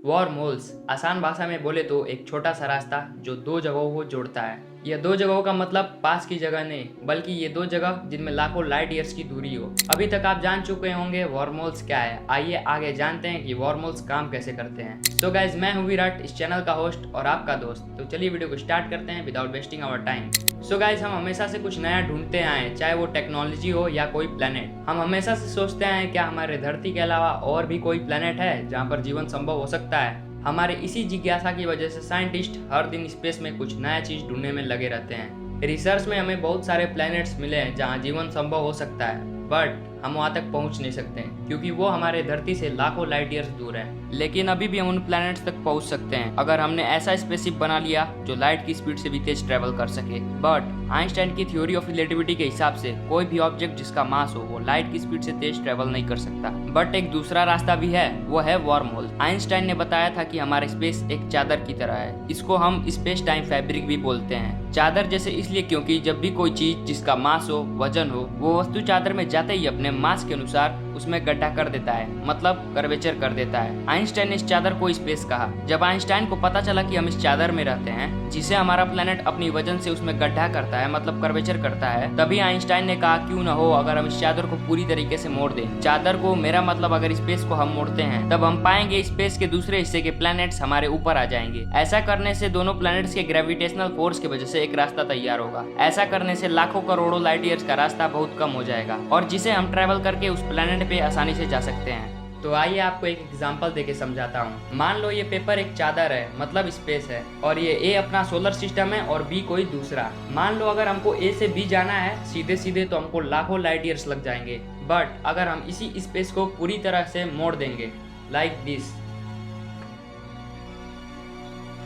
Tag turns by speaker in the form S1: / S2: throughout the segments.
S1: Warm holes आसान भाषा में बोले तो एक छोटा सा रास्ता जो दो जगहों को जोड़ता है। यह दो जगहों का मतलब पास की जगह नहीं, बल्कि ये दो जगह जिनमें लाखों लाइट ईयर्स की दूरी हो। अभी तक आप जान चुके होंगे वॉर्म होल्स क्या है। आइए आगे जानते हैं कि वॉर्म होल्स काम कैसे करते हैं। सो गाइज, मैं हूँ विराट, इस चैनल का होस्ट और आपका दोस्त। तो चलिए वीडियो को स्टार्ट करते हैं without wasting our time. So guys, हम हमेशा से कुछ नया ढूंढते आए, चाहे वो टेक्नोलॉजी हो या कोई प्लेनेट। हम हमेशा से सोचते हैं क्या हमारे धरती के अलावा और भी कोई प्लेनेट है जहाँ पर जीवन संभव हो सकता है। हमारे इसी जिज्ञासा की वजह से साइंटिस्ट हर दिन स्पेस में कुछ नया चीज ढूंढने में लगे रहते हैं। रिसर्च में हमें बहुत सारे प्लैनेट्स मिले हैं जहाँ जीवन संभव हो सकता है, बट हम वहाँ तक पहुँच नहीं सकते हैं क्योंकि वो हमारे धरती से लाखों लाइट ईयर्स दूर है। लेकिन अभी भी हम उन प्लैनेट्स तक पहुँच सकते हैं अगर हमने ऐसा स्पेसशिप बना लिया जो लाइट की स्पीड से भी तेज ट्रेवल कर सके। बट आइंस्टाइन की थ्योरी ऑफ रिलेटिविटी के हिसाब से कोई भी ऑब्जेक्ट जिसका मास हो वो लाइट की स्पीड से तेज ट्रेवल नहीं कर सकता। बट एक दूसरा रास्ता भी है, वो है वॉर्म होल। आइंस्टाइन ने बताया था कि हमारा स्पेस एक चादर की तरह है। इसको हम स्पेस टाइम फैब्रिक भी बोलते हैं। चादर जैसे इसलिए क्योंकि जब भी कोई चीज जिसका मास हो, वजन हो, वो वस्तु चादर में जाते ही अपने मास के अनुसार उसमें गड्ढा कर देता है, मतलब कर्वेचर कर देता है। आइंस्टाइन ने इस चादर को स्पेस कहा। जब आइंस्टाइन को पता चला कि हम इस चादर में रहते हैं जिसे हमारा प्लेनेट अपनी वजन से उसमें गड्ढा करता है, मतलब कर्वेचर करता है, तभी आइंस्टाइन ने कहा क्यों न हो अगर हम इस चादर को पूरी तरीके से मोड़ दें। चादर को, मेरा मतलब अगर स्पेस को हम मोड़ते हैं तब हम पाएंगे स्पेस के दूसरे हिस्से के प्लैनेट्स हमारे ऊपर आ जाएंगे। ऐसा करने से दोनों प्लैनेट्स के ग्रेविटेशनल फोर्स की वजह से एक रास्ता तैयार होगा। ऐसा करने से लाखों करोड़ों लाइट ईयर्स का रास्ता बहुत कम हो जाएगा और जिसे हम ट्रेवल करके उस प्लैनेट पे आसानी से जा सकते हैं। तो आइए आपको एक एग्जांपल देके समझाता हूँ। मान लो ये पेपर एक चादर है, मतलब स्पेस है, और ये ए अपना सोलर सिस्टम है और बी कोई दूसरा। मान लो अगर हमको ए से बी जाना है सीधे सीधे तो हमको लाखों लाइट ईयर्स लग जाएंगे। बट अगर हम इसी स्पेस को पूरी तरह से मोड़ देंगे लाइक दिस,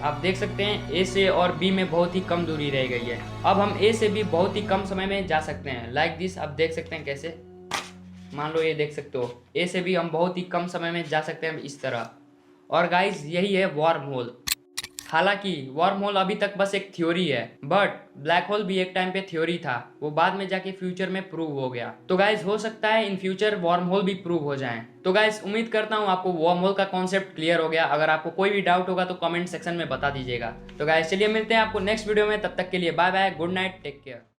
S1: आप देख सकते हैं ए से और बी में बहुत ही कम दूरी रह गई है। अब हम ए से बी बहुत ही कम समय में जा सकते हैं लाइक दिस। आप देख सकते हैं कैसे, मान लो ये देख सकते हो, ए से भी हम बहुत ही कम समय में जा सकते हैं इस तरह। और गाइस, यही है वार्म होल। हालांकि वार्म होल अभी तक बस एक थ्योरी है, बट ब्लैक होल भी एक टाइम पे थ्योरी था, वो बाद में जाके फ्यूचर में प्रूव हो गया। तो गाइस, हो सकता है इन फ्यूचर वार्म होल भी प्रूव हो जाएं। तो गाइस, उम्मीद करता हूँ आपको वार्म होल का कॉन्सेप्ट क्लियर हो गया। अगर आपको कोई भी डाउट होगा तो कमेंट सेक्शन में बता दीजिएगा। तो गाइस, चलिए मिलते हैं आपको नेक्स्ट वीडियो में। तब तक के लिए bye bye, good night, take care.